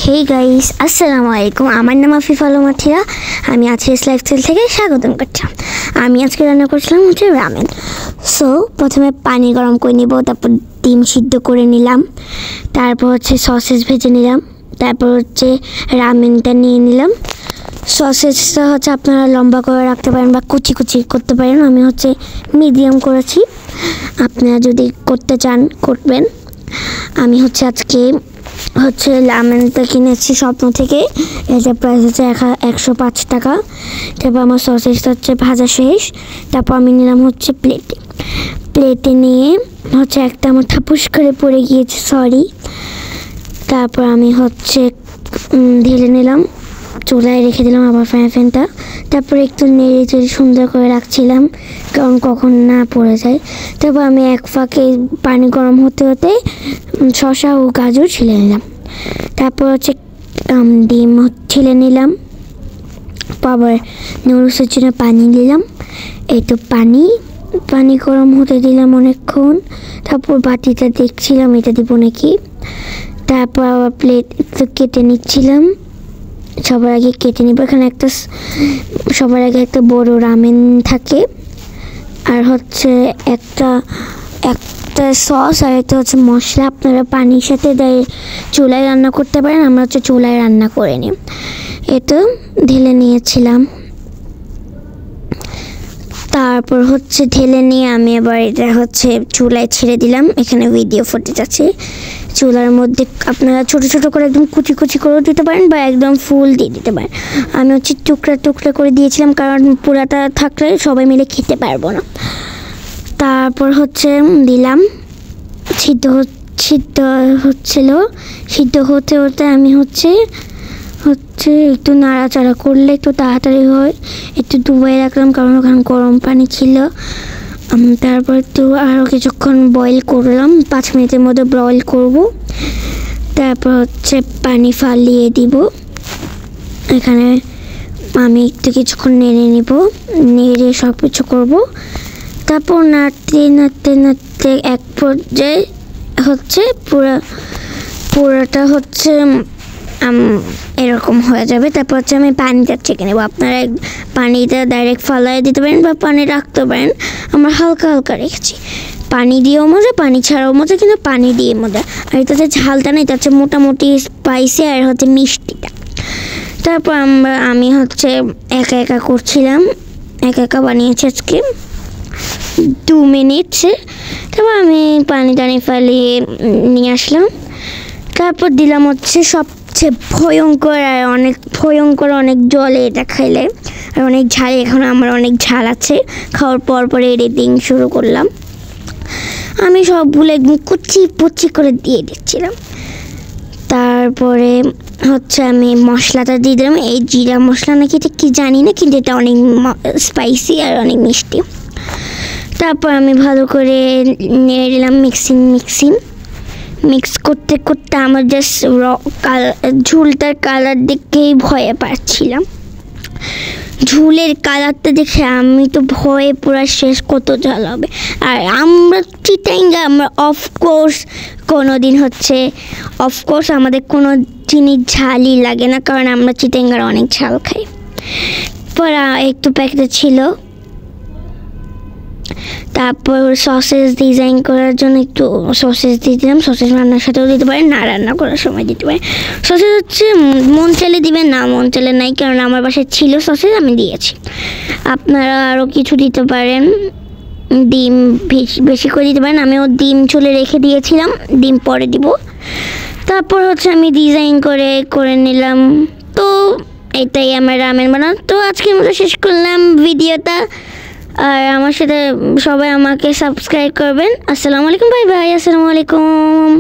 Hey guys, আসসালামু আলাইকুম। আমার নাম আফিফ আলম আথিয়া। আমি আছিস লাইফস্টাইল থেকে স্বাগতম করছিলাম। আমি আজকে রান্না করছিলাম রামেন। সো প্রথমে পানি গরম করে নিব, তারপর ডিম সিদ্ধ করে নিলাম, তারপর সসেস ভেজে নিলাম, তারপর রামেনটা নিয়ে নিলাম। সসেসটা আপনারা লম্বা করে রাখতে পারেন বা কুচি কুচি করতে পারেন। আমি মিডিয়াম করেছি, আপনারা যদি করতে চান করবেন। আমি আজকে রামেনটা কিনেছি স্বপ্ন থেকে। এটা প্রাইস 105 টাকা। তারপর আমার সসেসটা ভাজা শেষ। তারপর আমি নিলাম প্লেটে নিয়ে একটা আমার থাপুস করে পড়ে গিয়েছে, সরি। তারপর আমি ঢেলে নিলাম, চুলায় রেখে দিলাম আবার ফ্যানটা। তারপর একটু নেড়ে চেড়ে সুন্দর করে রাখছিলাম, কারণ কখন না পড়ে যায়। তারপর আমি এক ফাঁকে পানি গরম হতে হতে শসা ও গাজর ছিলে নিলাম। তারপর ডিম ছিলে নিলাম, আবার নুডলসের জন্য পানি দিলাম। এই তো পানি গরম হতে দিলাম অনেকক্ষণ। তারপর বাটিটা দেখছিলাম এটা দিব নাকি। তারপর আবার প্লেট একটু কেটে নিচ্ছিলাম। সবার আগে কেটে নিব। এখানে সবার আগে একটা বড় রামেন থাকে, আর একটা সস, আর এটা মশলা। আপনারা পানির সাথে চুলায় রান্না করতে পারেন। আমরা চুলায় রান্না করে নিই। এটা ঢেলে নিয়েছিলাম। তারপর ঢেলে নিয়ে আমি আবার এটা চুলায় ছেড়ে দিলাম। এখানে ভিডিও ফুটেজ আছে। চুলার মধ্যে আপনারা ছোট ছোট করে একদম কুচি কুচি করে দিতে পারেন বা একদম ফুল দিয়ে দিতে পারেন। আমি টুকরা টুকরা করে দিয়েছিলাম, কারণ পুরাটা থাকলে সবাই মিলে খেতে পারবো না। তারপর দিলাম, সিদ্ধ হতে হতে আমি একটু নাড়াচাড়া করলে একটু তাড়াতাড়ি হয়। একটু ডুবাই রাখলাম, কারণ ওখানে গরম পানি ছিল। তারপর একটু আরও কিছুক্ষণ বয়েল করলাম, 5 মিনিটের মধ্যে বয়েল করব। তারপর পানি ফালিয়ে দিব। এখানে আমি একটু কিছুক্ষণ নেড়ে নিব, নেড়ে সব কিছু করবো। তারপর নাড়তে নাড়তে নাড়তে এক পর্যায়ে পুরোটা এরকম হয়ে যাবে। তারপর আমি পানিটা চেখে নেবো। আপনারা পানিটা ডাইরেক্ট ফালাই দিতে পারেন বা পানি রাখতে পারেন। আমরা হালকা হালকা রেখেছি। পানি দিয়েও মজা, পানি ছাড়াও মজা, কিন্তু পানি দিয়ে মজা। আর এটাতে ঝালটা নেই, তার মোটামুটি স্পাইসি আর মিষ্টিটা। তারপর আমি একা একা করছিলাম, একা বানিয়েছি আজকে 2 মিনিটসে। তারপর আমি পানি টানি ফালিয়ে নিয়ে আসলাম। তারপর দিলাম সবচেয়ে ভয়ঙ্কর অনেক জলে এটা খাইলে, আর অনেক ঝাল। এখন আমার অনেক ঝাল আছে। খাওয়ার পর এডিটিং শুরু করলাম। আমি সবগুলো একদম কুচি করে দিয়ে দিচ্ছিলাম। তারপরে আমি মশলাটা দিয়ে দিলাম। এই জিরা মশলা নাকি এটা কি জানি না, কিন্তু এটা অনেক স্পাইসি আর অনেক মিষ্টি। তারপর আমি ভালো করে নেড়ে দিলাম, মিক্স করতে করতে আমার জাস্ট ঝুলটার কালার দেখেই ভয়ে পাচ্ছিলাম। ঝুলের কালারটা দেখে আমি তো ভয়ে পুরো শেষ, কত ঝাল হবে। আর আমরা চিটাঙ্গা, আমরা অফকোর্স আমাদের কোনো জিনিস ঝালই লাগে না, কারণ আমরা চিটাঙ্গার অনেক ঝাল খাই। পর একটু প্যাকেটে ছিল। তারপর সসেস ডিজাইন করার জন্য একটু সসেস দিয়ে দিলাম। সসেস রান্নার সাথেও দিতে পারেন, না রান্না করার সময় দিতে পারেন। সসেস মন চাইলে দিবেন, না মন চাইলে নাই, কারণ আমার বাসায় ছিল সসেস, আমি দিয়েছি। আপনারা আরও কিছু দিতে পারেন, ডিম বেশি করে দিতে পারেন। আমিও ডিম চুলে রেখে দিয়েছিলাম, ডিম পরে দিব। তারপর আমি ডিজাইন করে নিলাম। তো এটাই আমার রামেন বানানো। তো আজকের মতো শেষ করলাম ভিডিওটা। আর আমার সাথে সবাই আমাকে সাবস্ক্রাইব করবেন। আসসালামু আলাইকুম, বাই বাই। আসসালামু আলাইকুম।